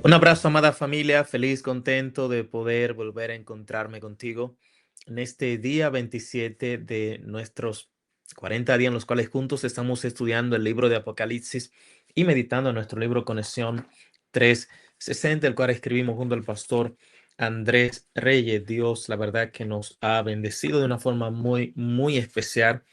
Un abrazo, amada familia, feliz, contento de poder volver a encontrarme contigo en este día 27 de nuestros 40 días en los cuales juntos estamos estudiando el libro de Apocalipsis y meditando en nuestro libro Conexión 360, el cual escribimos junto al pastor Andrés Reyes. Dios, la verdad que nos ha bendecido de una forma muy, muy especial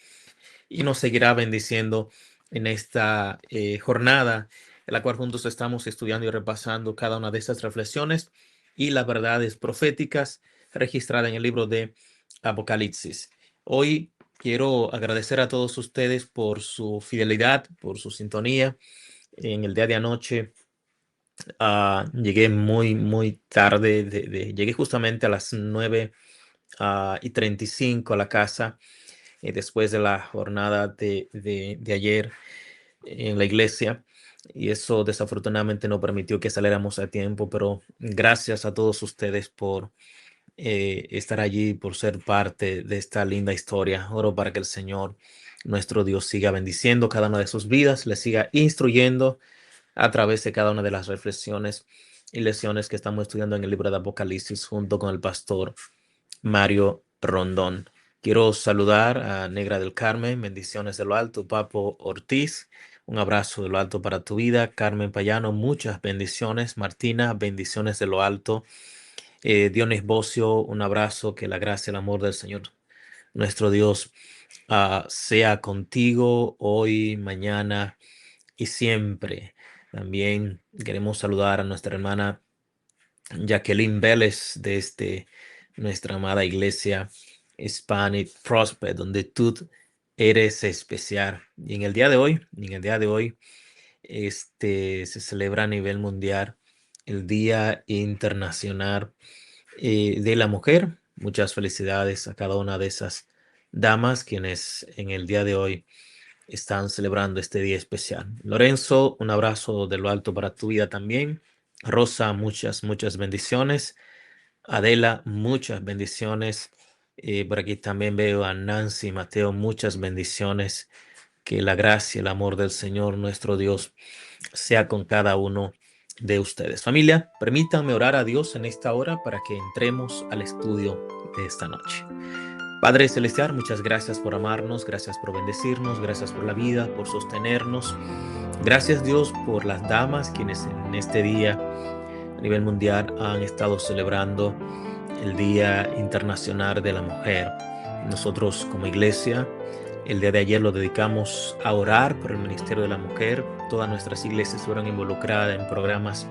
y nos seguirá bendiciendo en esta jornada en la cual juntos estamos estudiando y repasando cada una de estas reflexiones y las verdades proféticas registradas en el libro de Apocalipsis. Hoy quiero agradecer a todos ustedes por su fidelidad, por su sintonía. En el día de anoche llegué muy, muy tarde, llegué justamente a las 9:35 a la casa después de la jornada de ayer en la iglesia, y eso desafortunadamente no permitió que saliéramos a tiempo, pero gracias a todos ustedes por estar allí, por ser parte de esta linda historia. Oro para que el Señor, nuestro Dios, siga bendiciendo cada una de sus vidas, les siga instruyendo a través de cada una de las reflexiones y lecciones que estamos estudiando en el libro de Apocalipsis junto con el pastor Mario Rondón. Quiero saludar a Negra del Carmen, bendiciones de lo alto, Papo Ortiz, un abrazo de lo alto para tu vida. Carmen Payano, muchas bendiciones. Martina, bendiciones de lo alto. Dionis Bocio, un abrazo, que la gracia y el amor del Señor, nuestro Dios, sea contigo hoy, mañana y siempre. También queremos saludar a nuestra hermana Jacqueline Vélez desde nuestra amada iglesia Hispanic Prosper, donde tú eres especial. Y en el día de hoy, se celebra a nivel mundial el Día Internacional de la Mujer. Muchas felicidades a cada una de esas damas quienes en el día de hoy están celebrando este día especial. Lorenzo, un abrazo de lo alto para tu vida también. Rosa, muchas, muchas bendiciones. Adela, muchas bendiciones. Por aquí también veo a Nancy, Mateo, muchas bendiciones. Que la gracia y el amor del Señor nuestro Dios sea con cada uno de ustedes. Familia, permítanme orar a Dios en esta hora para que entremos al estudio de esta noche. Padre Celestial, muchas gracias por amarnos, gracias por bendecirnos, gracias por la vida, por sostenernos. Gracias, Dios, por las damas quienes en este día a nivel mundial han estado celebrando el Día Internacional de la Mujer. Nosotros como iglesia, el día de ayer lo dedicamos a orar por el Ministerio de la Mujer. Todas nuestras iglesias fueron involucradas en programas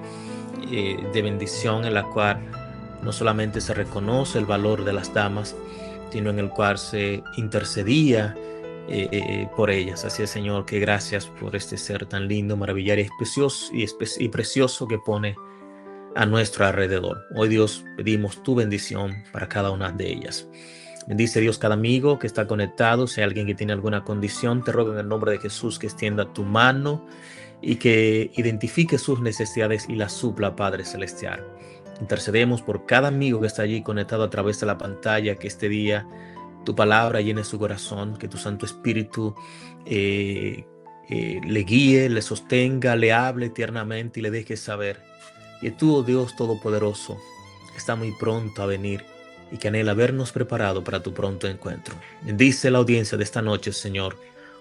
de bendición en la cual no solamente se reconoce el valor de las damas, sino en el cual se intercedía por ellas. Así es, Señor, que gracias por este ser tan lindo, maravilloso y precioso que pone a nuestro alrededor. Hoy, Dios, pedimos tu bendición para cada una de ellas. Bendice, Dios, cada amigo que está conectado. Si hay alguien que tiene alguna condición, te ruego en el nombre de Jesús que extienda tu mano y que identifique sus necesidades y las supla, Padre Celestial. Intercedemos por cada amigo que está allí conectado a través de la pantalla, que este día tu palabra llene su corazón, que tu Santo Espíritu le guíe, le sostenga, le hable tiernamente y le deje saber que tú, oh Dios Todopoderoso, está muy pronto a venir y que anhela habernos preparado para tu pronto encuentro. Bendice la audiencia de esta noche, Señor.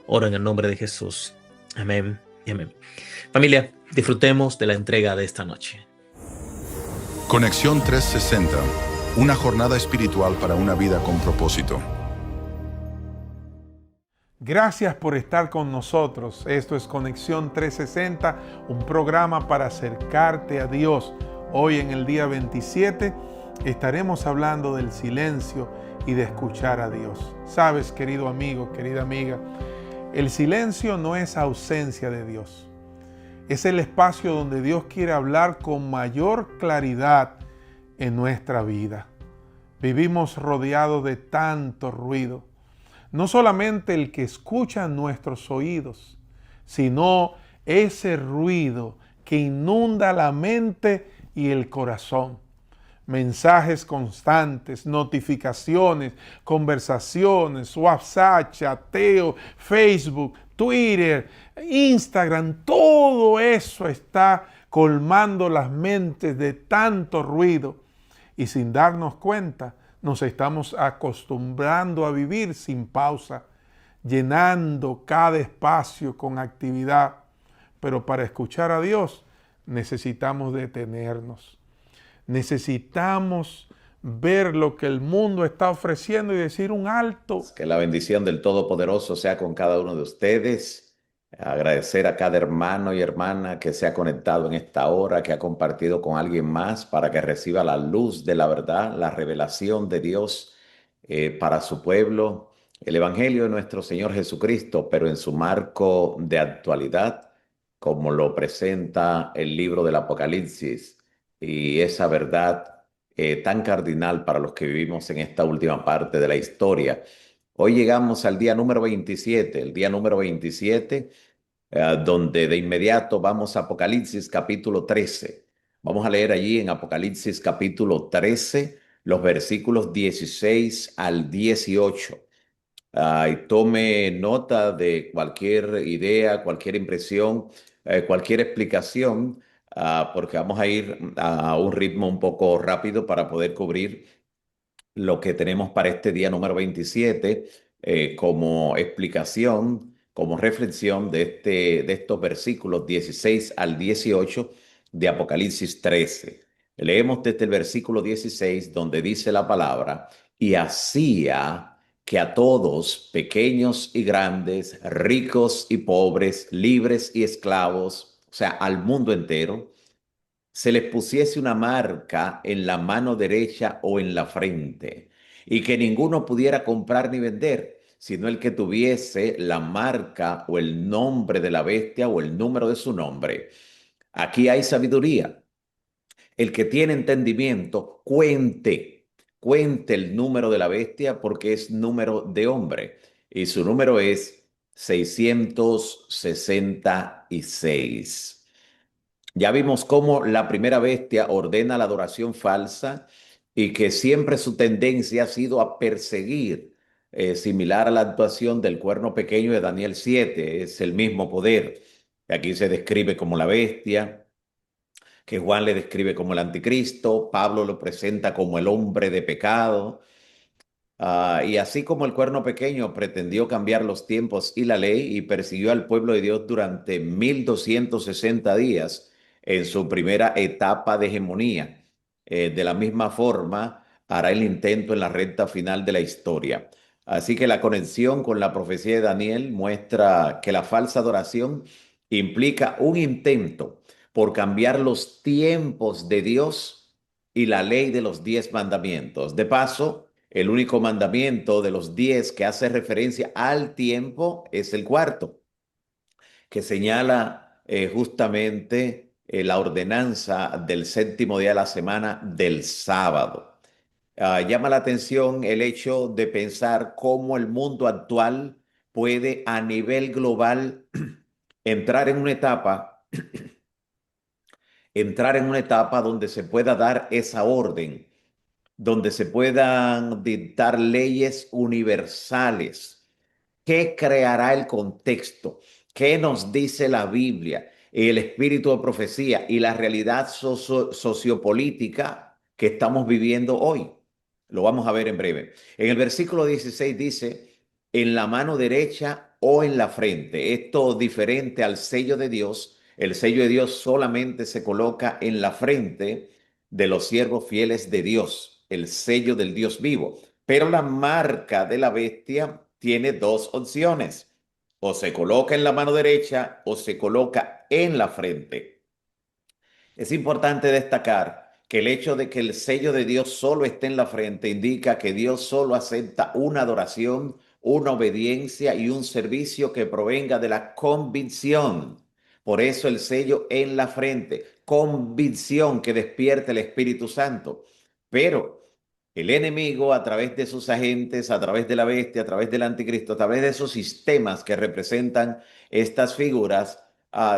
Oro en el nombre de Jesús. Amén y amén. Familia, disfrutemos de la entrega de esta noche. Conexión 360, una jornada espiritual para una vida con propósito. Gracias por estar con nosotros. Esto es Conexión 360, un programa para acercarte a Dios. Hoy en el día 27 estaremos hablando del silencio y de escuchar a Dios. Sabes, querido amigo, querida amiga, el silencio no es ausencia de Dios. Es el espacio donde Dios quiere hablar con mayor claridad en nuestra vida. Vivimos rodeados de tanto ruido. No solamente el que escucha nuestros oídos, sino ese ruido que inunda la mente y el corazón. Mensajes constantes, notificaciones, conversaciones, WhatsApp, chateo, Facebook, Twitter, Instagram, todo eso está colmando las mentes de tanto ruido y sin darnos cuenta nos estamos acostumbrando a vivir sin pausa, llenando cada espacio con actividad. Pero para escuchar a Dios necesitamos detenernos. Necesitamos ver lo que el mundo está ofreciendo y decir un alto. Que la bendición del Todopoderoso sea con cada uno de ustedes. Agradecer a cada hermano y hermana que se ha conectado en esta hora, que ha compartido con alguien más para que reciba la luz de la verdad, la revelación de Dios para su pueblo, el Evangelio de nuestro Señor Jesucristo, pero en su marco de actualidad, como lo presenta el libro del Apocalipsis, y esa verdad tan cardinal para los que vivimos en esta última parte de la historia. Hoy llegamos al día número 27, el día número 27, donde de inmediato vamos a Apocalipsis capítulo 13. Vamos a leer allí en Apocalipsis capítulo 13 los versículos 16 al 18. Y tome nota de cualquier idea, cualquier impresión, cualquier explicación, porque vamos a ir a un ritmo un poco rápido para poder cubrir lo que tenemos para este día número 27 como explicación, como reflexión de estos versículos 16 al 18 de Apocalipsis 13. Leemos desde el versículo 16 donde dice la palabra: y hacía que a todos, pequeños y grandes, ricos y pobres, libres y esclavos, o sea, al mundo entero, se les pusiese una marca en la mano derecha o en la frente, y que ninguno pudiera comprar ni vender, sino el que tuviese la marca o el nombre de la bestia o el número de su nombre. Aquí hay sabiduría. El que tiene entendimiento, cuente el número de la bestia, porque es número de hombre, y su número es 666. Ya vimos cómo la primera bestia ordena la adoración falsa y que siempre su tendencia ha sido a perseguir, similar a la actuación del cuerno pequeño de Daniel 7, es el mismo poder. Aquí se describe como la bestia, que Juan le describe como el anticristo, Pablo lo presenta como el hombre de pecado. Y así como el cuerno pequeño pretendió cambiar los tiempos y la ley y persiguió al pueblo de Dios durante 1260 días en su primera etapa de hegemonía, de la misma forma hará el intento en la recta final de la historia. Así que la conexión con la profecía de Daniel muestra que la falsa adoración implica un intento por cambiar los tiempos de Dios y la ley de los 10 mandamientos. De paso, el único mandamiento de los 10 que hace referencia al tiempo es el cuarto, que señala justamente la ordenanza del séptimo día de la semana, del sábado. Llama la atención el hecho de pensar cómo el mundo actual puede a nivel global entrar en una etapa, donde se pueda dar esa orden, donde se puedan dictar leyes universales. ¿Qué creará el contexto? ¿Qué nos dice la Biblia, el espíritu de profecía y la realidad sociopolítica que estamos viviendo hoy? Lo vamos a ver en breve. En el versículo 16 dice: en la mano derecha o en la frente. Esto diferente al sello de Dios. El sello de Dios solamente se coloca en la frente de los siervos fieles de Dios, el sello del Dios vivo. Pero la marca de la bestia tiene dos opciones: o se coloca en la mano derecha o se coloca en la frente. Es importante destacar que el hecho de que el sello de Dios solo esté en la frente indica que Dios solo acepta una adoración, una obediencia y un servicio que provenga de la convicción. Por eso el sello en la frente, convicción que despierte el Espíritu Santo. Pero el enemigo, a través de sus agentes, a través de la bestia, a través del anticristo, a través de esos sistemas que representan estas figuras,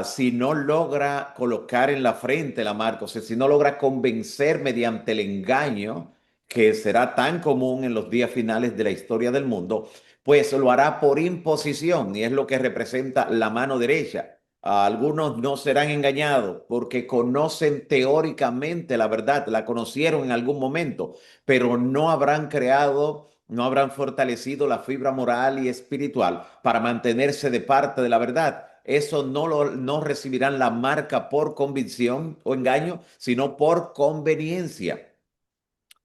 si no logra colocar en la frente la marca, o sea, si no logra convencer mediante el engaño, que será tan común en los días finales de la historia del mundo, pues lo hará por imposición, y es lo que representa la mano derecha. Algunos no serán engañados porque conocen teóricamente la verdad, la conocieron en algún momento, pero no habrán creado, no habrán fortalecido la fibra moral y espiritual para mantenerse de parte de la verdad. Eso no recibirán la marca por convicción o engaño, sino por conveniencia.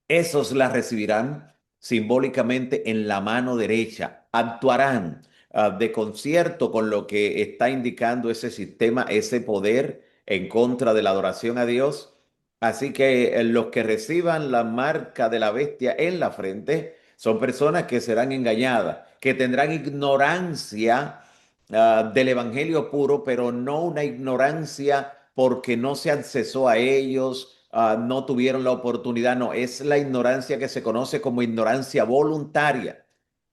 Esos la recibirán simbólicamente en la mano derecha. Actuarán de concierto con lo que está indicando ese sistema, ese poder en contra de la adoración a Dios. Así que los que reciban la marca de la bestia en la frente son personas que serán engañadas, que tendrán ignorancia del evangelio puro, pero no una ignorancia porque no se accesó a ellos, no tuvieron la oportunidad, no, es la ignorancia que se conoce como ignorancia voluntaria.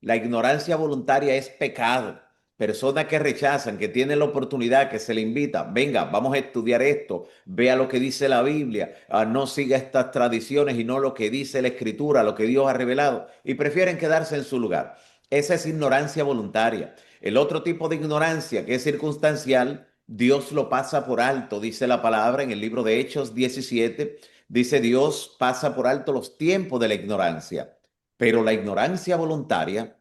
La ignorancia voluntaria es pecado. Personas que rechazan, que tienen la oportunidad, que se le invita, venga, vamos a estudiar esto, vea lo que dice la Biblia, no siga estas tradiciones y no lo que dice la Escritura, lo que Dios ha revelado, y prefieren quedarse en su lugar. Esa es ignorancia voluntaria. El otro tipo de ignorancia, que es circunstancial, Dios lo pasa por alto, dice la palabra en el libro de Hechos 17, dice Dios pasa por alto los tiempos de la ignorancia, pero la ignorancia voluntaria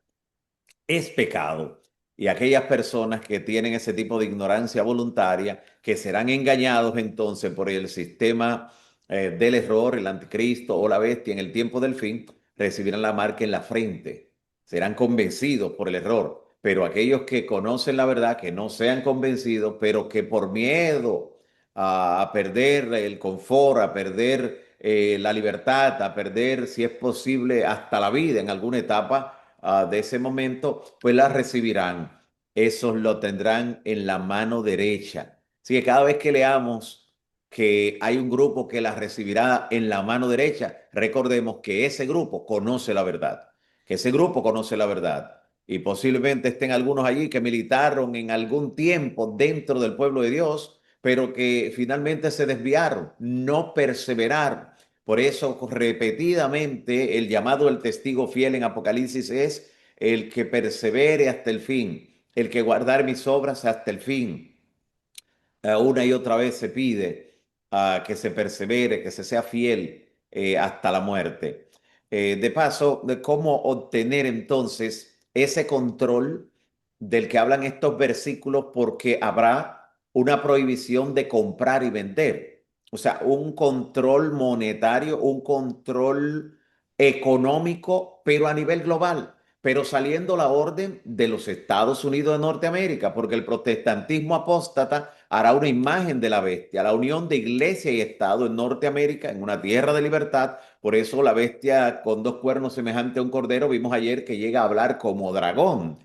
es pecado. Y aquellas personas que tienen ese tipo de ignorancia voluntaria, que serán engañados entonces por el sistema del error, el anticristo o la bestia en el tiempo del fin, recibirán la marca en la frente. Serán convencidos por el error. Pero aquellos que conocen la verdad, que no sean convencidos, pero que por miedo a perder el confort, a perder la libertad, a perder, si es posible, hasta la vida en alguna etapa, de ese momento, pues la recibirán. Esos lo tendrán en la mano derecha. Así que cada vez que leamos que hay un grupo que la recibirá en la mano derecha, recordemos que ese grupo conoce la verdad, que ese grupo conoce la verdad. Y posiblemente estén algunos allí que militaron en algún tiempo dentro del pueblo de Dios, pero que finalmente se desviaron, no perseveraron. Por eso, repetidamente, el llamado del testigo fiel en Apocalipsis es el que persevere hasta el fin, el que guardar mis obras hasta el fin. Una y otra vez se pide que se persevere, que se sea fiel hasta la muerte. De paso, de cómo obtener entonces ese control del que hablan estos versículos, porque habrá una prohibición de comprar y vender. O sea, un control monetario, un control económico, pero a nivel global, pero saliendo la orden de los Estados Unidos de Norteamérica, porque el protestantismo apóstata hará una imagen de la bestia, la unión de iglesia y Estado en Norteamérica, en una tierra de libertad. Por eso la bestia con dos cuernos semejante a un cordero, vimos ayer que llega a hablar como dragón.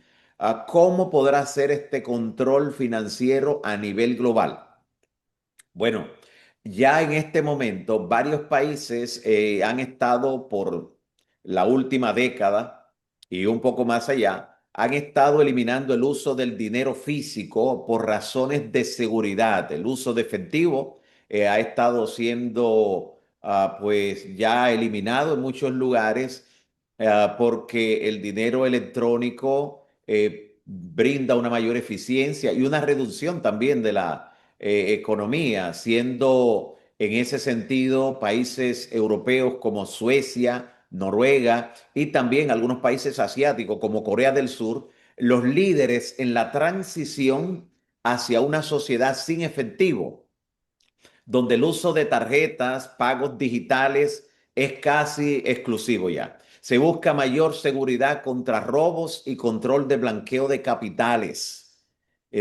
¿Cómo podrá ser este control financiero a nivel global? Bueno, ya en este momento varios países han estado por la última década y un poco más allá, han estado eliminando el uso del dinero físico por razones de seguridad. El uso de efectivo ha estado siendo pues ya eliminado en muchos lugares porque el dinero electrónico brinda una mayor eficiencia y una reducción también de la economía, siendo en ese sentido países europeos como Suecia, Noruega y también algunos países asiáticos como Corea del Sur, los líderes en la transición hacia una sociedad sin efectivo, donde el uso de tarjetas, pagos digitales es casi exclusivo ya. Se busca mayor seguridad contra robos y control de blanqueo de capitales.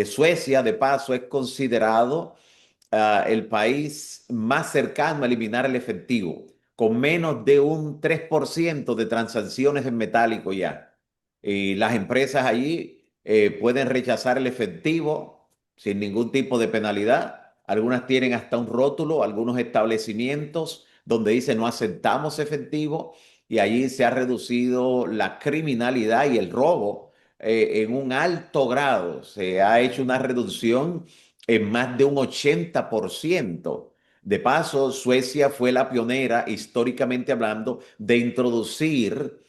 Suecia, de paso, es considerado el país más cercano a eliminar el efectivo, con menos de un 3% de transacciones en metálico ya. Y las empresas allí pueden rechazar el efectivo sin ningún tipo de penalidad. Algunas tienen hasta un rótulo, algunos establecimientos donde dice no aceptamos efectivo, y allí se ha reducido la criminalidad y el robo en un alto grado. Se ha hecho una reducción en más de un 80%. De paso, Suecia fue la pionera, históricamente hablando, de introducir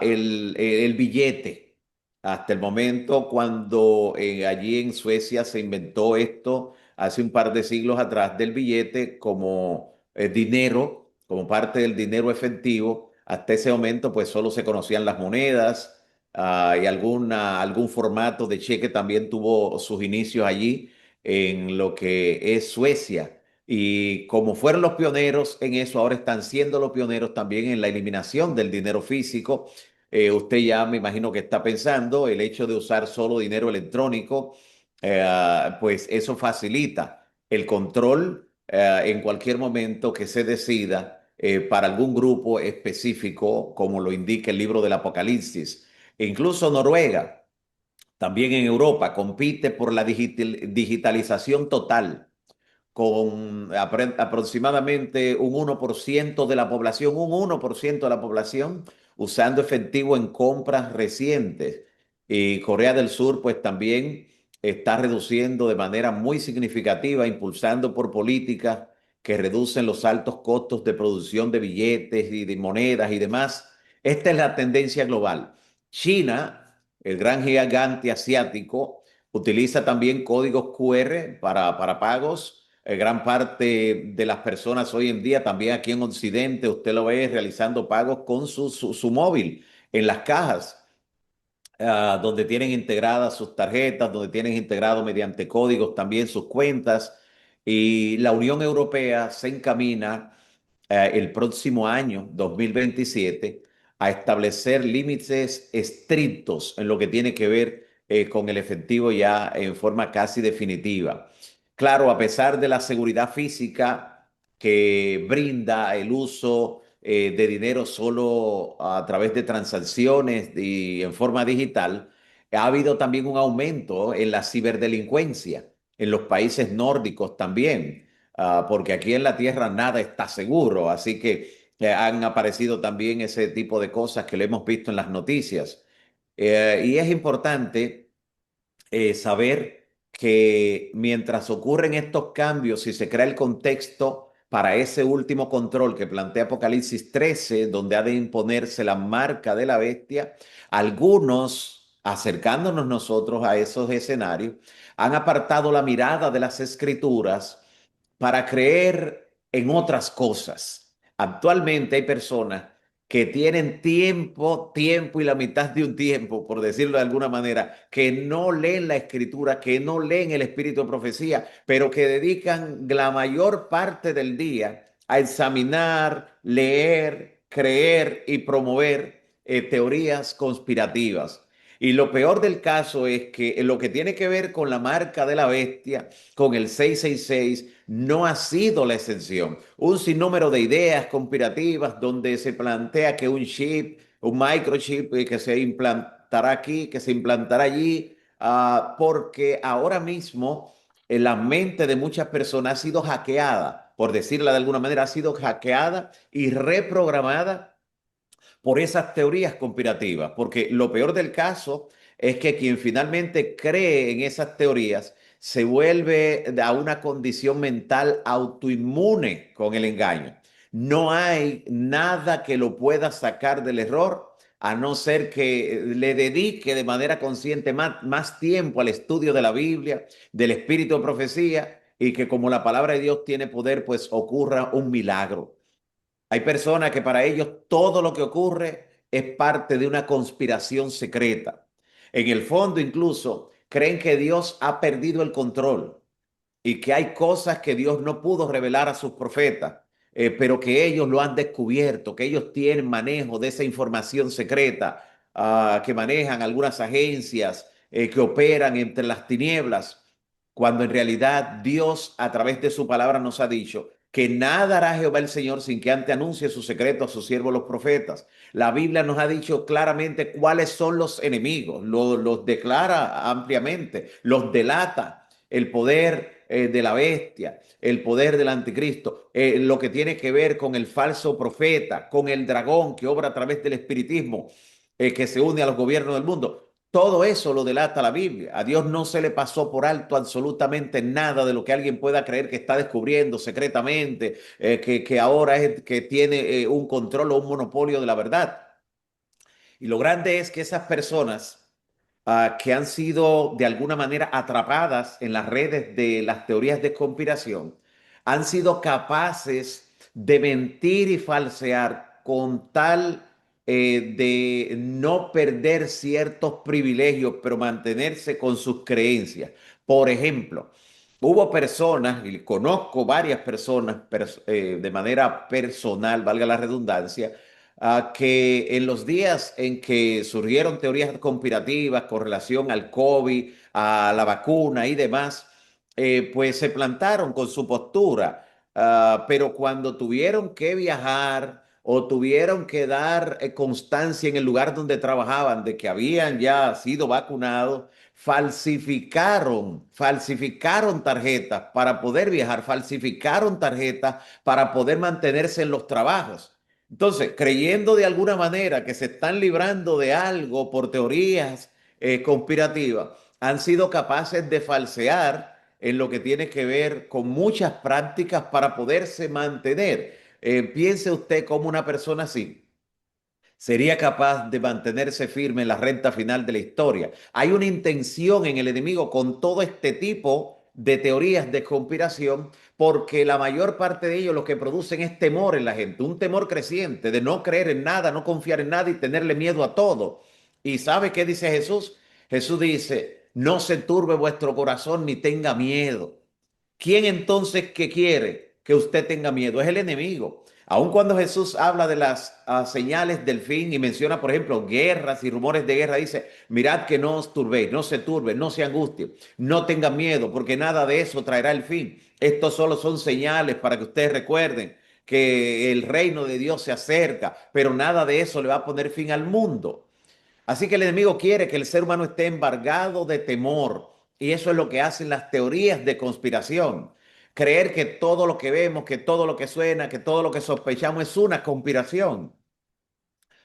el billete. hasta el momento cuando allí en Suecia se inventó esto hace un par de siglos atrás del billete como dinero, como parte del dinero efectivo. Hasta ese momento pues solo se conocían las monedas y algún formato de cheque también tuvo sus inicios allí en lo que es Suecia. Y como fueron los pioneros en eso, ahora están siendo los pioneros también en la eliminación del dinero físico. Usted ya me imagino que está pensando el hecho de usar solo dinero electrónico, pues eso facilita el control en cualquier momento que se decida para algún grupo específico, como lo indica el libro del Apocalipsis. E incluso Noruega, también en Europa, compite por la digitalización total con aproximadamente un 1% de la población, un 1% de la población usando efectivo en compras recientes. Y Corea del Sur, pues también está reduciendo de manera muy significativa, impulsando por políticas que reducen los altos costos de producción de billetes y de monedas y demás. Esta es la tendencia global. China, el gran gigante asiático, utiliza también códigos QR para pagos. Gran parte de las personas hoy en día, también aquí en Occidente, usted lo ve realizando pagos con su móvil en las cajas, donde tienen integradas sus tarjetas, donde tienen integrado mediante códigos también sus cuentas. Y la Unión Europea se encamina el próximo año, 2027, a establecer límites estrictos en lo que tiene que ver con el efectivo ya en forma casi definitiva. Claro, a pesar de la seguridad física que brinda el uso de dinero solo a través de transacciones y en forma digital, ha habido también un aumento en la ciberdelincuencia en los países nórdicos también, porque aquí en la Tierra nada está seguro, así que han aparecido también ese tipo de cosas que lo hemos visto en las noticias. Y es importante saber que mientras ocurren estos cambios y se crea el contexto para ese último control que plantea Apocalipsis 13, donde ha de imponerse la marca de la bestia, algunos, acercándonos nosotros a esos escenarios, han apartado la mirada de las escrituras para creer en otras cosas. Actualmente hay personas que tienen tiempo y la mitad de un tiempo, por decirlo de alguna manera, que no leen la escritura, que no leen el espíritu de profecía, pero que dedican la mayor parte del día a examinar, leer, creer y promover teorías conspirativas. Y lo peor del caso es que en lo que tiene que ver con la marca de la bestia, con el 666, no ha sido la excepción. Un sinnúmero de ideas conspirativas donde se plantea que un chip, un microchip que se implantará aquí, que se implantará allí, porque ahora mismo la mente de muchas personas ha sido hackeada, por decirla de alguna manera, ha sido hackeada y reprogramada por esas teorías conspirativas, porque lo peor del caso es que quien finalmente cree en esas teorías se vuelve a una condición mental autoinmune con el engaño. No hay nada que lo pueda sacar del error a no ser que le dedique de manera consciente más tiempo al estudio de la Biblia, del espíritu de profecía y que como la palabra de Dios tiene poder, pues ocurra un milagro. Hay personas que para ellos todo lo que ocurre es parte de una conspiración secreta. En el fondo incluso creen que Dios ha perdido el control y que hay cosas que Dios no pudo revelar a sus profetas, pero que ellos lo han descubierto, que ellos tienen manejo de esa información secreta, que manejan algunas agencias que operan entre las tinieblas, cuando en realidad Dios a través de su palabra nos ha dicho que nada hará Jehová el Señor sin que antes anuncie su secreto a sus siervos los profetas. La Biblia nos ha dicho claramente cuáles son los enemigos, los declara ampliamente, los delata el poder de la bestia, el poder del anticristo, lo que tiene que ver con el falso profeta, con el dragón que obra a través del espiritismo, que se une a los gobiernos del mundo. Todo eso lo delata la Biblia. A Dios no se le pasó por alto absolutamente nada de lo que alguien pueda creer que está descubriendo secretamente, que ahora es que tiene un control o un monopolio de la verdad. Y lo grande es que esas personas que han sido de alguna manera atrapadas en las redes de las teorías de conspiración, han sido capaces de mentir y falsear con tal de no perder ciertos privilegios, pero mantenerse con sus creencias. Por ejemplo, hubo personas, y conozco varias personas de manera personal, valga la redundancia, que en los días en que surgieron teorías conspirativas con relación al COVID, a la vacuna y demás, pues se plantaron con su postura. Pero cuando tuvieron que viajar o tuvieron que dar constancia en el lugar donde trabajaban de que habían ya sido vacunados, falsificaron tarjetas para poder viajar, falsificaron tarjetas para poder mantenerse en los trabajos. Entonces, creyendo de alguna manera que se están librando de algo por teorías conspirativas, han sido capaces de falsear en lo que tiene que ver con muchas prácticas para poderse mantener. Piense usted como una persona así sería capaz de mantenerse firme en la recta final de la historia. Hay una intención en el enemigo con todo este tipo de teorías de conspiración, porque la mayor parte de ellos lo que producen es temor en la gente, un temor creciente de no creer en nada, no confiar en nada y tenerle miedo a todo. ¿Y sabe qué dice Jesús? Jesús dice, no se turbe vuestro corazón ni tenga miedo. ¿Quién entonces que quiere que usted tenga miedo? Es el enemigo. Aun cuando Jesús habla de las señales del fin y menciona, por ejemplo, guerras y rumores de guerra, dice, mirad que no os turbéis, no se turbe, no se angustien, no tengan miedo, porque nada de eso traerá el fin. Estos solo son señales para que ustedes recuerden que el reino de Dios se acerca, pero nada de eso le va a poner fin al mundo. Así que el enemigo quiere que el ser humano esté embargado de temor. Y eso es lo que hacen las teorías de conspiración. Creer que todo lo que vemos, que todo lo que suena, que todo lo que sospechamos es una conspiración.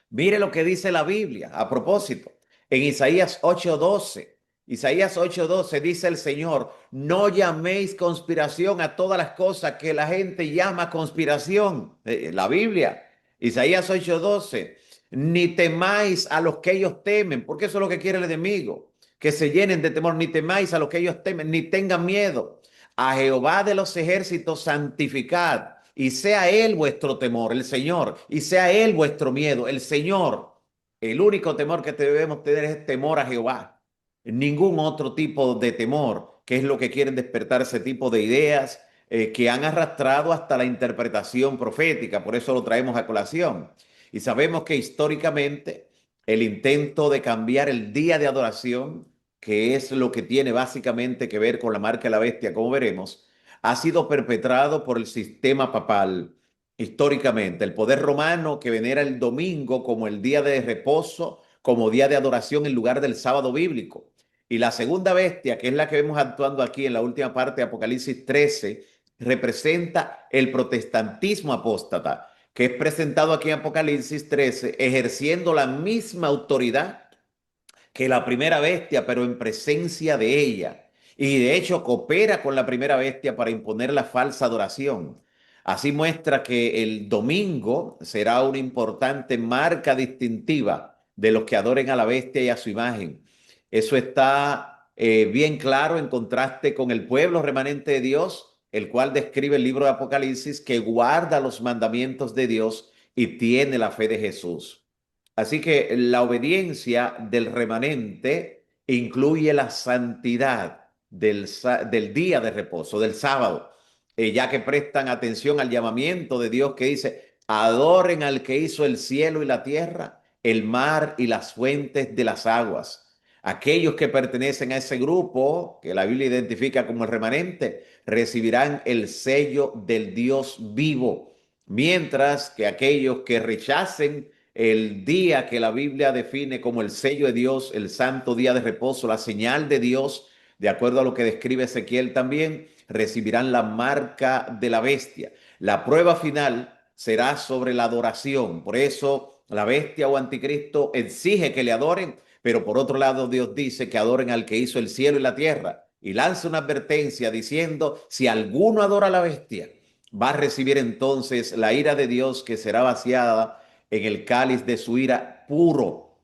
Mire lo que dice la Biblia a propósito. En Isaías 8:12. Isaías 8:12 dice el Señor, no llaméis conspiración a todas las cosas que la gente llama conspiración. La Biblia, Isaías 8:12, ni temáis a los que ellos temen, porque eso es lo que quiere el enemigo, que se llenen de temor, ni temáis a los que ellos temen, ni tengan miedo. A Jehová de los ejércitos santificad y sea Él vuestro temor, el Señor, y sea Él vuestro miedo, el Señor. El único temor que debemos tener es temor a Jehová. Ningún otro tipo de temor, que es lo que quieren despertar ese tipo de ideas que han arrastrado hasta la interpretación profética. Por eso lo traemos a colación. Y sabemos que históricamente el intento de cambiar el día de adoración, que es lo que tiene básicamente que ver con la marca de la bestia, como veremos, ha sido perpetrado por el sistema papal históricamente. El poder romano que venera el domingo como el día de reposo, como día de adoración en lugar del sábado bíblico. Y la segunda bestia, que es la que vemos actuando aquí en la última parte de Apocalipsis 13, representa el protestantismo apóstata, que es presentado aquí en Apocalipsis 13, ejerciendo la misma autoridad que la primera bestia, pero en presencia de ella. Y de hecho coopera con la primera bestia para imponer la falsa adoración. Así muestra que el domingo será una importante marca distintiva de los que adoren a la bestia y a su imagen. Eso está bien claro en contraste con el pueblo remanente de Dios, el cual describe el libro de Apocalipsis, que guarda los mandamientos de Dios y tiene la fe de Jesús. Así que la obediencia del remanente incluye la santidad del día de reposo, del sábado, ya que prestan atención al llamamiento de Dios que dice, adoren al que hizo el cielo y la tierra, el mar y las fuentes de las aguas. Aquellos que pertenecen a ese grupo, que la Biblia identifica como el remanente, recibirán el sello del Dios vivo, mientras que aquellos que rechacen el día que la Biblia define como el sello de Dios, el santo día de reposo, la señal de Dios, de acuerdo a lo que describe Ezequiel también, recibirán la marca de la bestia. La prueba final será sobre la adoración. Por eso la bestia o anticristo exige que le adoren, pero por otro lado Dios dice que adoren al que hizo el cielo y la tierra. Y lanza una advertencia diciendo, si alguno adora a la bestia, va a recibir entonces la ira de Dios que será vaciada en el cáliz de su ira puro.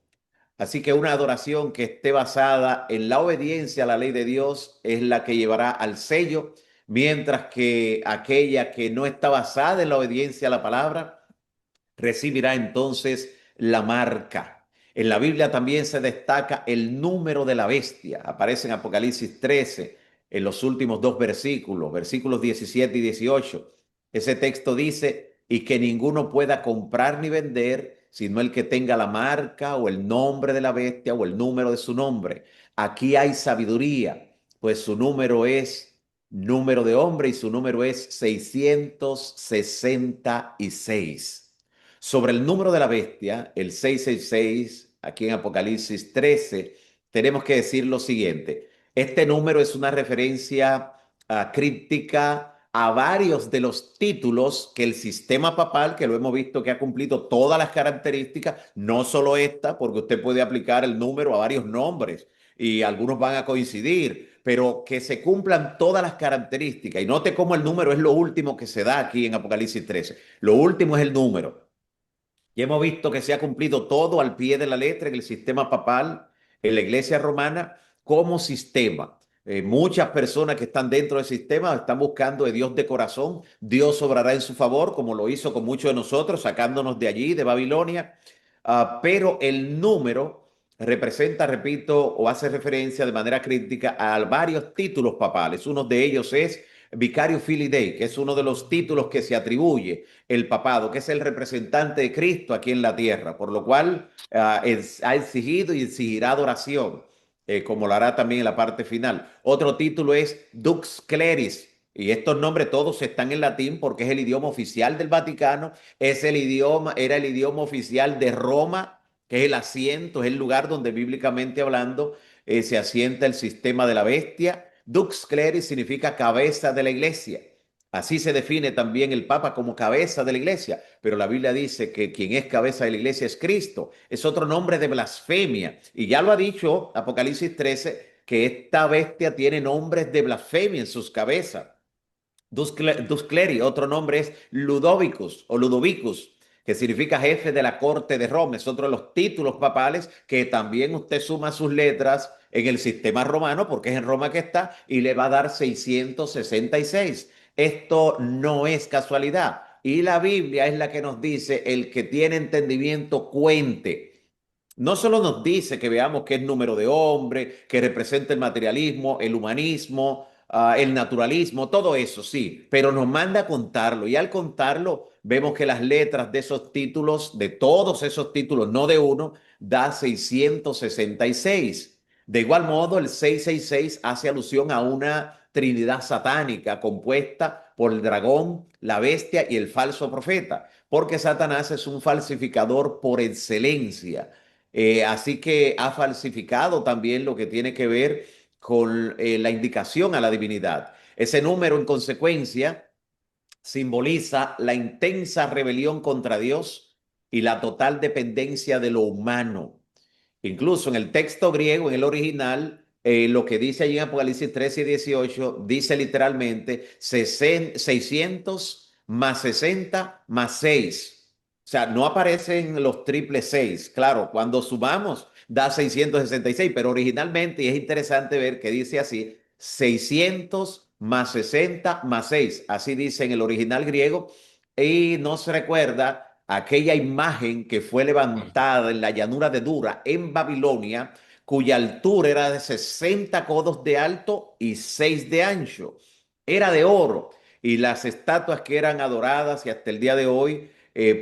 Así que una adoración que esté basada en la obediencia a la ley de Dios es la que llevará al sello, mientras que aquella que no está basada en la obediencia a la palabra recibirá entonces la marca. En la Biblia también se destaca el número de la bestia. Aparece en Apocalipsis 13, en los últimos dos versículos, versículos 17 y 18. Ese texto dice, y que ninguno pueda comprar ni vender, sino el que tenga la marca o el nombre de la bestia o el número de su nombre. Aquí hay sabiduría, pues su número es número de hombre y su número es 666. Sobre el número de la bestia, el 666, aquí en Apocalipsis 13, tenemos que decir lo siguiente. Este número es una referencia críptica a varios de los títulos que el sistema papal, que lo hemos visto que ha cumplido todas las características, no solo esta, porque usted puede aplicar el número a varios nombres y algunos van a coincidir, pero que se cumplan todas las características. Y note cómo el número es lo último que se da aquí en Apocalipsis 13. Lo último es el número. Y hemos visto que se ha cumplido todo al pie de la letra en el sistema papal, en la iglesia romana, como sistema. Muchas personas que están dentro del sistema están buscando de Dios de corazón. Dios obrará en su favor, como lo hizo con muchos de nosotros, sacándonos de allí, de Babilonia. Pero el número representa, repito, o hace referencia de manera crítica a varios títulos papales. Uno de ellos es Vicario Filii Dei, que es uno de los títulos que se atribuye el papado, que es el representante de Cristo aquí en la tierra, por lo cual ha exigido y exigirá adoración, como lo hará también en la parte final. Otro título es Dux Cleris, y estos nombres todos están en latín porque es el idioma oficial del Vaticano, era el idioma oficial de Roma, que es el asiento, es el lugar donde bíblicamente hablando se asienta el sistema de la bestia. Dux Cleris significa cabeza de la iglesia. Así se define también el Papa como cabeza de la iglesia, pero la Biblia dice que quien es cabeza de la iglesia es Cristo. Es otro nombre de blasfemia. Y ya lo ha dicho Apocalipsis 13, que esta bestia tiene nombres de blasfemia en sus cabezas. Dus Cleri, otro nombre es Ludovicus o Ludovicus, que significa jefe de la corte de Roma. Es otro de los títulos papales que también usted suma sus letras en el sistema romano, porque es en Roma que está, y le va a dar 666. Esto no es casualidad. Y la Biblia es la que nos dice, el que tiene entendimiento cuente. No solo nos dice que veamos qué es número de hombre, que representa el materialismo, el humanismo, el naturalismo, todo eso, sí, pero nos manda a contarlo y al contarlo vemos que las letras de esos títulos, de todos esos títulos, no de uno, da 666. De igual modo, el 666 hace alusión a una trinidad satánica compuesta por el dragón, la bestia y el falso profeta, porque Satanás es un falsificador por excelencia. Así que ha falsificado también lo que tiene que ver con la indicación a la divinidad. Ese número, en consecuencia, simboliza la intensa rebelión contra Dios y la total dependencia de lo humano. Incluso en el texto griego, en el original, lo que dice allí en Apocalipsis 13 y 18, dice literalmente 600 más 60 más 6. O sea, no aparecen los triple 6. Claro, cuando sumamos da 666, pero originalmente, y es interesante ver que dice así, 600 más 60 más 6. Así dice en el original griego. Y nos recuerda aquella imagen que fue levantada en la llanura de Dura, en Babilonia, cuya altura era de 60 codos de alto y 6 de ancho. Era de oro y las estatuas que eran adoradas y hasta el día de hoy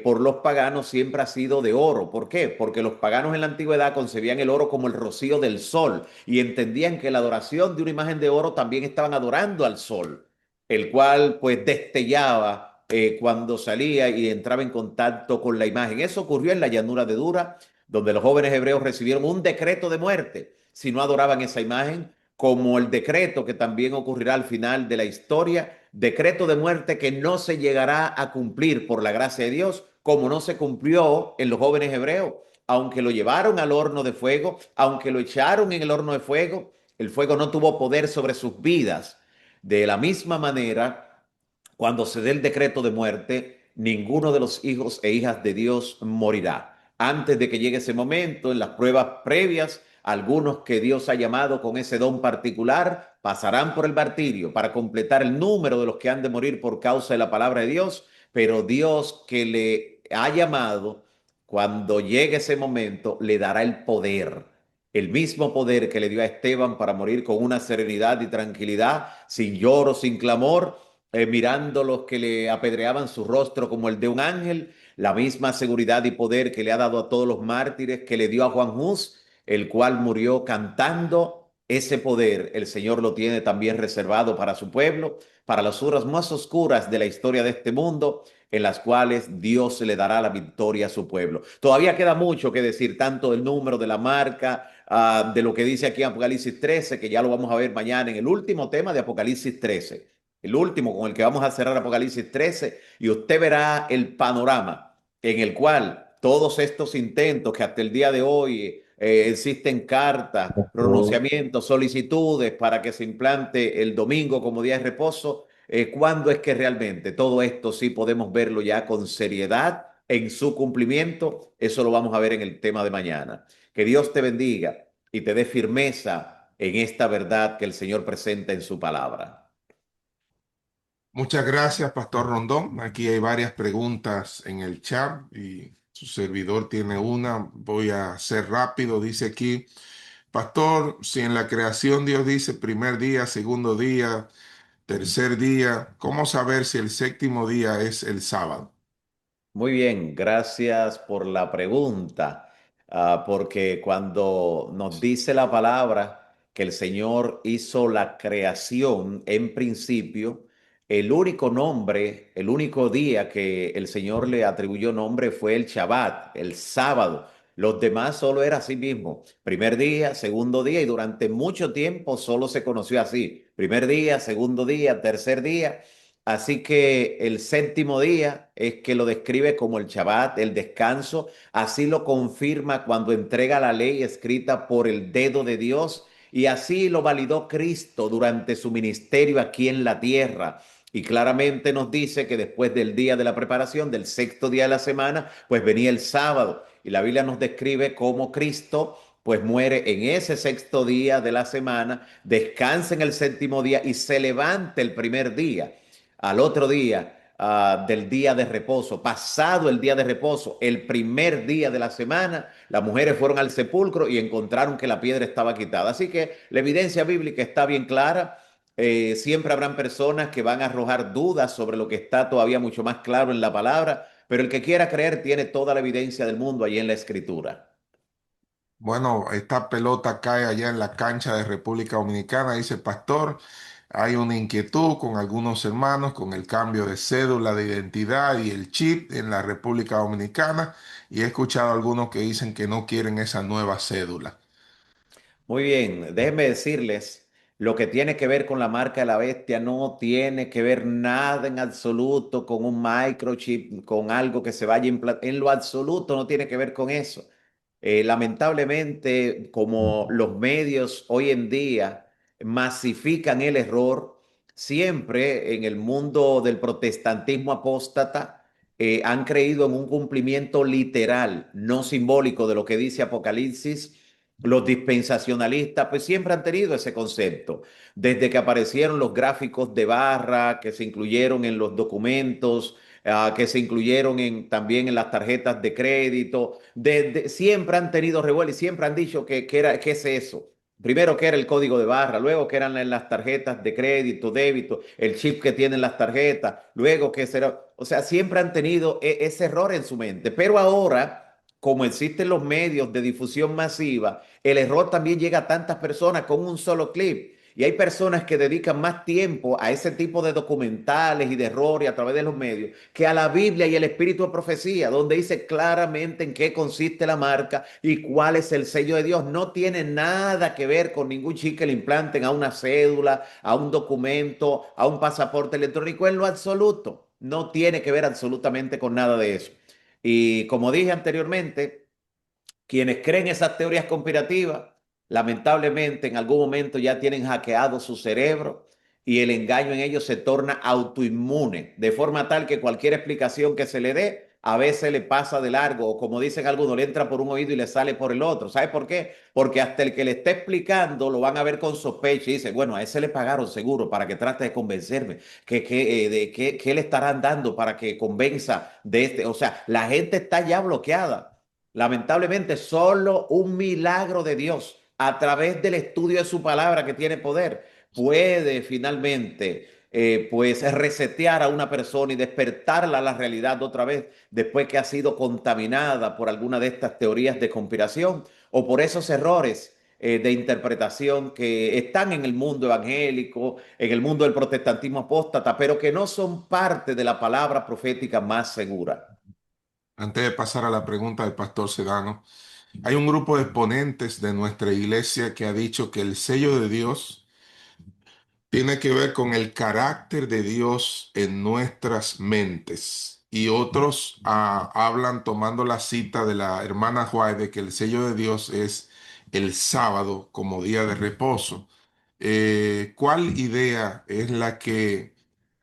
por los paganos siempre ha sido de oro. ¿Por qué? Porque los paganos en la antigüedad concebían el oro como el rocío del sol y entendían que la adoración de una imagen de oro también estaban adorando al sol, el cual pues destellaba cuando salía y entraba en contacto con la imagen. Eso ocurrió en la llanura de Dura, donde los jóvenes hebreos recibieron un decreto de muerte si no adoraban esa imagen, como el decreto que también ocurrirá al final de la historia, decreto de muerte que no se llegará a cumplir por la gracia de Dios, como no se cumplió en los jóvenes hebreos, aunque lo llevaron al horno de fuego, aunque lo echaron en el horno de fuego, el fuego no tuvo poder sobre sus vidas. De la misma manera, cuando se dé el decreto de muerte, ninguno de los hijos e hijas de Dios morirá. antes de que llegue ese momento, en las pruebas previas, algunos que Dios ha llamado con ese don particular pasarán por el martirio para completar el número de los que han de morir por causa de la palabra de Dios, pero Dios que le ha llamado, cuando llegue ese momento, le dará el mismo poder que le dio a Esteban para morir con una serenidad y tranquilidad, sin lloro, sin clamor, mirando los que le apedreaban su rostro como el de un ángel, la misma seguridad y poder que le ha dado a todos los mártires, que le dio a Juan Hus, el cual murió cantando. Ese poder el Señor lo tiene también reservado para su pueblo, para las horas más oscuras de la historia de este mundo, en las cuales Dios le dará la victoria a su pueblo. Todavía queda mucho que decir, tanto del número, de la marca, de lo que dice aquí en Apocalipsis 13, que ya lo vamos a ver mañana en el último tema de Apocalipsis 13, el último con el que vamos a cerrar Apocalipsis 13, y usted verá el panorama en el cual todos estos intentos que hasta el día de hoy existen cartas, pronunciamientos, solicitudes para que se implante el domingo como día de reposo, ¿cuándo es que realmente todo esto sí podemos verlo ya con seriedad en su cumplimiento? Eso lo vamos a ver en el tema de mañana. Que Dios te bendiga y te dé firmeza en esta verdad que el Señor presenta en su palabra. Muchas gracias, Pastor Rondón. Aquí hay varias preguntas en el chat y su servidor tiene una. Voy a ser rápido. Dice aquí, Pastor, si en la creación Dios dice primer día, segundo día, tercer día, ¿cómo saber si el séptimo día es el sábado? Muy bien, gracias por la pregunta, porque cuando nos dice la palabra que el Señor hizo la creación en principio, el único nombre, el único día que el Señor le atribuyó nombre fue el Shabbat, el sábado. Los demás solo era así mismo, primer día, segundo día, y durante mucho tiempo solo se conoció así, primer día, segundo día, tercer día. Así que el séptimo día es que lo describe como el Shabbat, el descanso. Así lo confirma cuando entrega la ley escrita por el dedo de Dios. Y así lo validó Cristo durante su ministerio aquí en la tierra. Y claramente nos dice que después del día de la preparación, del sexto día de la semana, pues venía el sábado. Y la Biblia nos describe cómo Cristo pues muere en ese sexto día de la semana, descansa en el séptimo día y se levanta el primer día. Al otro día del día de reposo, pasado el día de reposo, el primer día de la semana, las mujeres fueron al sepulcro y encontraron que la piedra estaba quitada. Así que la evidencia bíblica está bien clara. Siempre habrán personas que van a arrojar dudas sobre lo que está todavía mucho más claro en la palabra, pero el que quiera creer tiene toda la evidencia del mundo allí en la escritura. Bueno, esta pelota cae allá en la cancha de República Dominicana. Dice, Pastor, hay una inquietud con algunos hermanos con el cambio de cédula de identidad y el chip en la República Dominicana, y he escuchado a algunos que dicen que no quieren esa nueva cédula. Muy bien, déjenme decirles, lo que tiene que ver con la marca de la bestia no tiene que ver nada en absoluto con un microchip, con algo que se vaya a implantar. En lo absoluto no tiene que ver con eso. Lamentablemente, como los medios hoy en día masifican el error, siempre en el mundo del protestantismo apóstata han creído en un cumplimiento literal, no simbólico de lo que dice Apocalipsis. Los dispensacionalistas pues siempre han tenido ese concepto. Desde que aparecieron los gráficos de barra que se incluyeron en los documentos, que se incluyeron también en las tarjetas de crédito, siempre han tenido revuelo y siempre han dicho ¿qué es eso? Primero que era el código de barra, luego que eran en las tarjetas de crédito, débito, el chip que tienen las tarjetas, luego que será, o sea, siempre han tenido ese error en su mente, pero ahora como existen los medios de difusión masiva, el error también llega a tantas personas con un solo clip. Y hay personas que dedican más tiempo a ese tipo de documentales y de errores a través de los medios que a la Biblia y el espíritu de profecía, donde dice claramente en qué consiste la marca y cuál es el sello de Dios. No tiene nada que ver con ningún chip que le implanten a una cédula, a un documento, a un pasaporte electrónico en lo absoluto. No tiene que ver absolutamente con nada de eso. Y como dije anteriormente, quienes creen esas teorías conspirativas, lamentablemente en algún momento ya tienen hackeado su cerebro y el engaño en ellos se torna autoinmune, de forma tal que cualquier explicación que se le dé a veces le pasa de largo, o como dicen algunos, le entra por un oído y le sale por el otro. ¿Sabe por qué? Porque hasta el que le está explicando lo van a ver con sospecha y dice, bueno, a ese le pagaron seguro para que trate de convencerme, ¿qué le estarán dando para que convenza de este? O sea, la gente está ya bloqueada. Lamentablemente, solo un milagro de Dios a través del estudio de su palabra que tiene poder puede finalmente pues resetear a una persona y despertarla a la realidad otra vez después que ha sido contaminada por alguna de estas teorías de conspiración o por esos errores de interpretación que están en el mundo evangélico, en el mundo del protestantismo apóstata, pero que no son parte de la palabra profética más segura. Antes de pasar a la pregunta del pastor Sedano, hay un grupo de exponentes de nuestra iglesia que ha dicho que el sello de Dios tiene que ver con el carácter de Dios en nuestras mentes. Y otros hablan tomando la cita de la hermana White de que el sello de Dios es el sábado como día de reposo. ¿Cuál idea es la que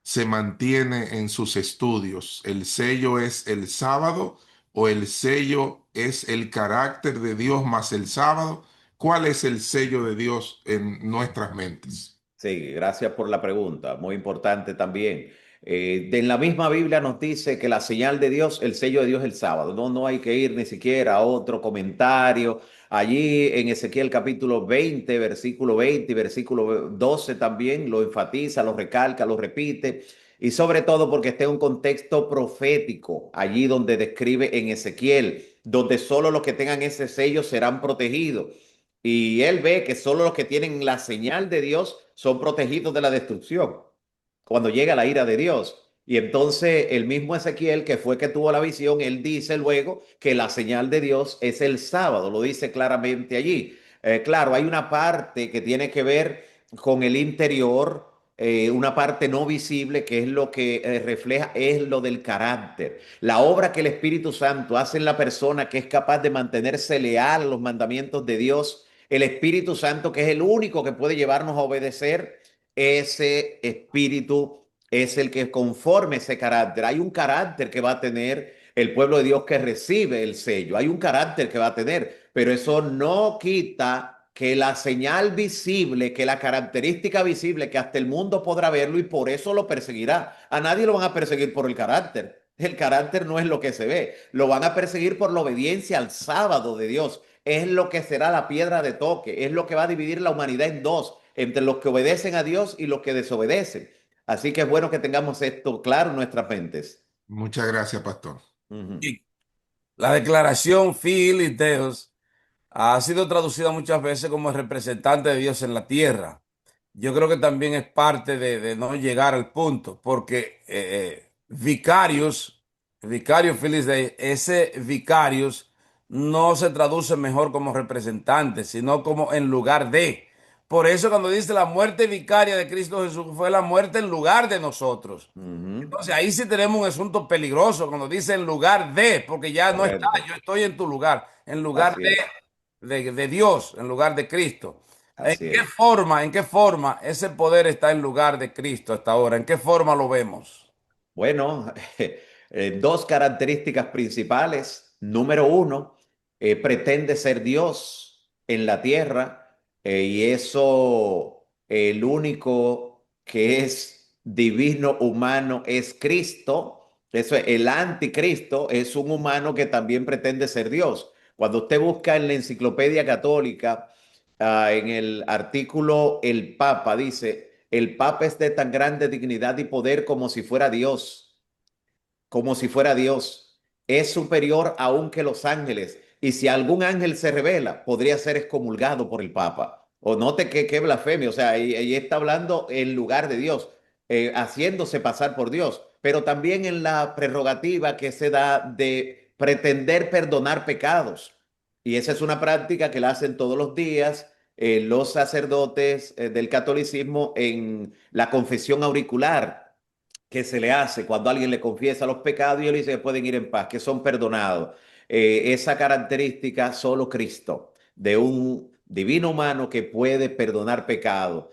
se mantiene en sus estudios? ¿El sello es el sábado o el sello es el carácter de Dios más el sábado? ¿Cuál es el sello de Dios en nuestras mentes? Sí, gracias por la pregunta, muy importante también. En la misma Biblia nos dice que la señal de Dios, el sello de Dios es el sábado. No, no hay que ir ni siquiera a otro comentario. Allí en Ezequiel capítulo 20, versículo 20 y versículo 12 también lo enfatiza, lo recalca, lo repite. Y sobre todo porque está en un contexto profético, allí donde describe en Ezequiel, donde solo los que tengan ese sello serán protegidos. Y él ve que solo los que tienen la señal de Dios son protegidos de la destrucción cuando llega la ira de Dios. Y entonces el mismo Ezequiel, que fue que tuvo la visión, él dice luego que la señal de Dios es el sábado, lo dice claramente allí. Claro, hay una parte que tiene que ver con el interior, una parte no visible, que es lo que refleja, es lo del carácter. La obra que el Espíritu Santo hace en la persona que es capaz de mantenerse leal a los mandamientos de Dios, el Espíritu Santo, que es el único que puede llevarnos a obedecer, ese espíritu es el que conforme ese carácter. Hay un carácter que va a tener el pueblo de Dios que recibe el sello. Hay un carácter que va a tener, pero eso no quita que la señal visible, que la característica visible, que hasta el mundo podrá verlo y por eso lo perseguirá. A nadie lo van a perseguir por el carácter. El carácter no es lo que se ve. Lo van a perseguir por la obediencia al sábado de Dios. Es lo que será la piedra de toque. Es lo que va a dividir la humanidad en dos, entre los que obedecen a Dios y los que desobedecen. Así que es bueno que tengamos esto claro en nuestras mentes. Muchas gracias, pastor. Ujú. Y la declaración Filii Deus ha sido traducida muchas veces como el representante de Dios en la tierra. Yo creo que también es parte de no llegar al punto, porque vicarios Filis Dei, ese vicarios no se traduce mejor como representante, sino como en lugar de. Por eso cuando dice la muerte vicaria de Cristo Jesús fue la muerte en lugar de nosotros. Ujú. Entonces ahí sí tenemos un asunto peligroso cuando dice en lugar de, porque ya no está, Correcto. yo estoy en tu lugar, en lugar Así es. de Dios, en lugar de Cristo. Así es. En qué forma ese poder está en lugar de Cristo hasta ahora? ¿En qué forma lo vemos? Bueno, dos características principales. Número uno, pretende ser Dios en la tierra y eso, el único que es divino humano es Cristo. Eso es, el anticristo es un humano que también pretende ser Dios. Cuando usted busca en la enciclopedia católica, en el artículo El Papa dice, el Papa es de tan grande dignidad y poder como si fuera Dios, como si fuera Dios. Es superior aún que los ángeles. Y si algún ángel se revela, podría ser excomulgado por el Papa. O note que blasfemia. O sea, ahí está hablando en lugar de Dios, haciéndose pasar por Dios. Pero también en la prerrogativa que se da de pretender perdonar pecados. Y esa es una práctica que la hacen todos los días los sacerdotes del catolicismo en la confesión auricular que se le hace cuando alguien le confiesa los pecados y él dice que pueden ir en paz, que son perdonados. Esa característica solo Cristo, de un divino humano que puede perdonar pecados.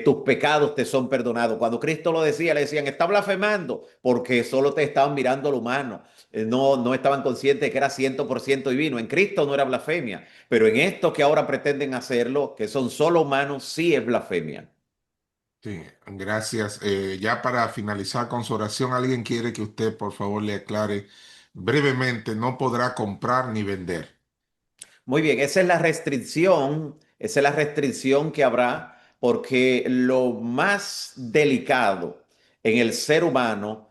Tus pecados te son perdonados. Cuando Cristo lo decía, le decían, está blasfemando, porque solo te estaban mirando al humano. no estaban conscientes de que era 100% divino. En Cristo no era blasfemia, pero en esto que ahora pretenden hacerlo, que son solo humanos, sí es blasfemia. Sí, gracias. Ya para finalizar con su oración, alguien quiere que usted, por favor, le aclare brevemente, no podrá comprar ni vender. Muy bien, esa es la restricción que habrá, porque lo más delicado en el ser humano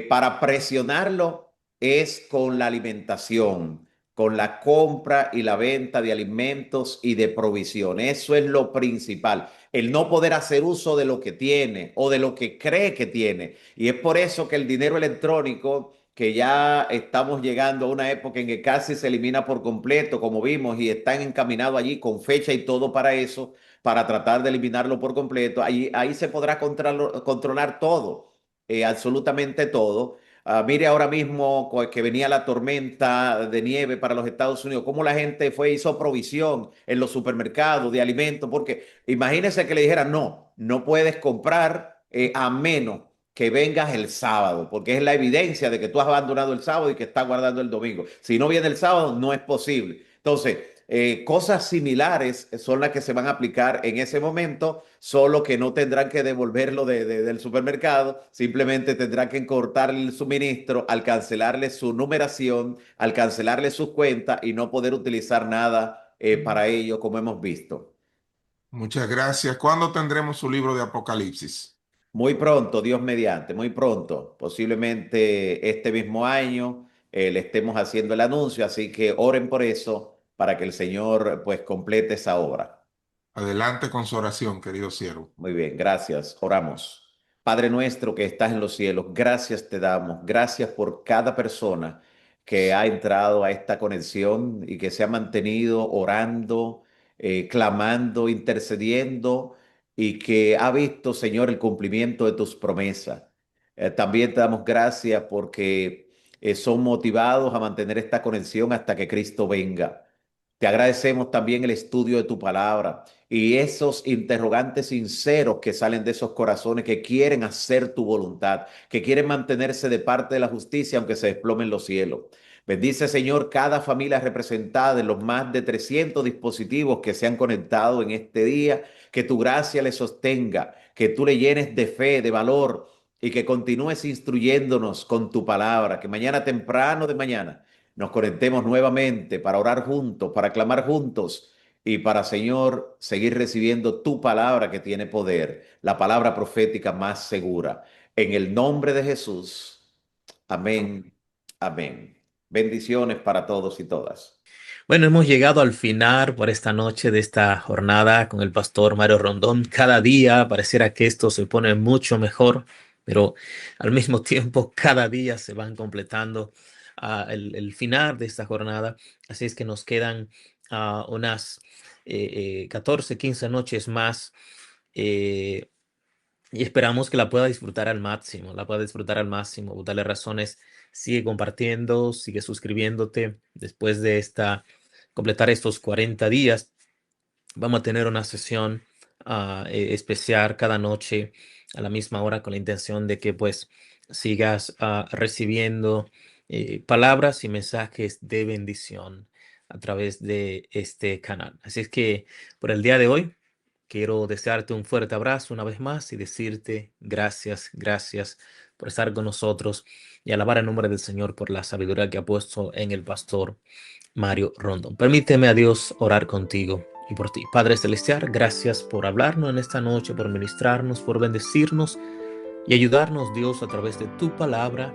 para presionarlo es con la alimentación, con la compra y la venta de alimentos y de provisión. Eso es lo principal, el no poder hacer uso de lo que tiene o de lo que cree que tiene. Y es por eso que el dinero electrónico, que ya estamos llegando a una época en que casi se elimina por completo, como vimos, y están encaminados allí con fecha y todo para eso, para tratar de eliminarlo por completo. Ahí se podrá controlar todo, absolutamente todo. Mire ahora mismo que venía la tormenta de nieve para los Estados Unidos, cómo la gente hizo provisión en los supermercados de alimentos, porque imagínense que le dijeran, no puedes comprar a menos que vengas el sábado, porque es la evidencia de que tú has abandonado el sábado y que estás guardando el domingo. Si no viene el sábado, no es posible. Entonces, cosas similares son las que se van a aplicar en ese momento, solo que no tendrán que devolverlo del supermercado, simplemente tendrán que cortarle el suministro al cancelarle su numeración, al cancelarle sus cuentas y no poder utilizar nada para ello, como hemos visto. Muchas gracias. ¿Cuándo tendremos su libro de Apocalipsis? Muy pronto, Dios mediante, muy pronto, posiblemente este mismo año le estemos haciendo el anuncio, así que oren por eso para que el Señor pues complete esa obra. Adelante con su oración, querido siervo. Muy bien, gracias. Oramos. Padre nuestro que estás en los cielos, gracias te damos. Gracias por cada persona que ha entrado a esta conexión y que se ha mantenido orando, clamando, intercediendo y que ha visto, Señor, el cumplimiento de tus promesas. También te damos gracias porque son motivados a mantener esta conexión hasta que Cristo venga. Te agradecemos también el estudio de tu palabra y esos interrogantes sinceros que salen de esos corazones que quieren hacer tu voluntad, que quieren mantenerse de parte de la justicia aunque se desplomen los cielos. Bendice, Señor, cada familia representada en los más de 300 dispositivos que se han conectado en este día, que tu gracia les sostenga, que tú le llenes de fe, de valor y que continúes instruyéndonos con tu palabra, que mañana temprano de mañana nos conectemos nuevamente para orar juntos, para clamar juntos y para, Señor, seguir recibiendo tu palabra que tiene poder, la palabra profética más segura. En el nombre de Jesús. Amén. Amén. Bendiciones para todos y todas. Bueno, hemos llegado al final por esta noche de esta jornada con el pastor Mario Rondón. Cada día pareciera que esto se pone mucho mejor, pero al mismo tiempo cada día se van completando el final de esta jornada. Así es que nos quedan unas 14, 15 noches más. eh, y esperamos que la pueda disfrutar al máximo, la pueda disfrutar al máximo. Dale razones, sigue compartiendo, sigue suscribiéndote. Después de completar estos 40 días, vamos a tener una sesión especial cada noche a la misma hora con la intención de que pues sigas recibiendo palabras y mensajes de bendición a través de este canal. Así es que por el día de hoy, quiero desearte un fuerte abrazo una vez más y decirte gracias, gracias por estar con nosotros y alabar el nombre del Señor por la sabiduría que ha puesto en el pastor Mario Rondón. Permíteme a Dios orar contigo y por ti. Padre Celestial, gracias por hablarnos en esta noche, por ministrarnos, por bendecirnos y ayudarnos, Dios, a través de tu palabra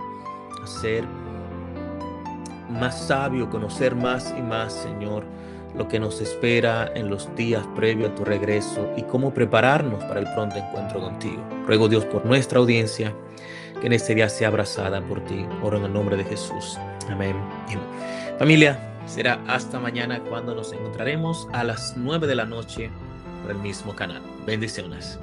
a ser más sabio, conocer más y más, Señor, lo que nos espera en los días previos a tu regreso y cómo prepararnos para el pronto encuentro contigo. Ruego, Dios, por nuestra audiencia, que en este día sea abrazada por ti. Oro en el nombre de Jesús. Amén. Familia, será hasta mañana cuando nos encontraremos a las 9 de la noche por el mismo canal. Bendiciones.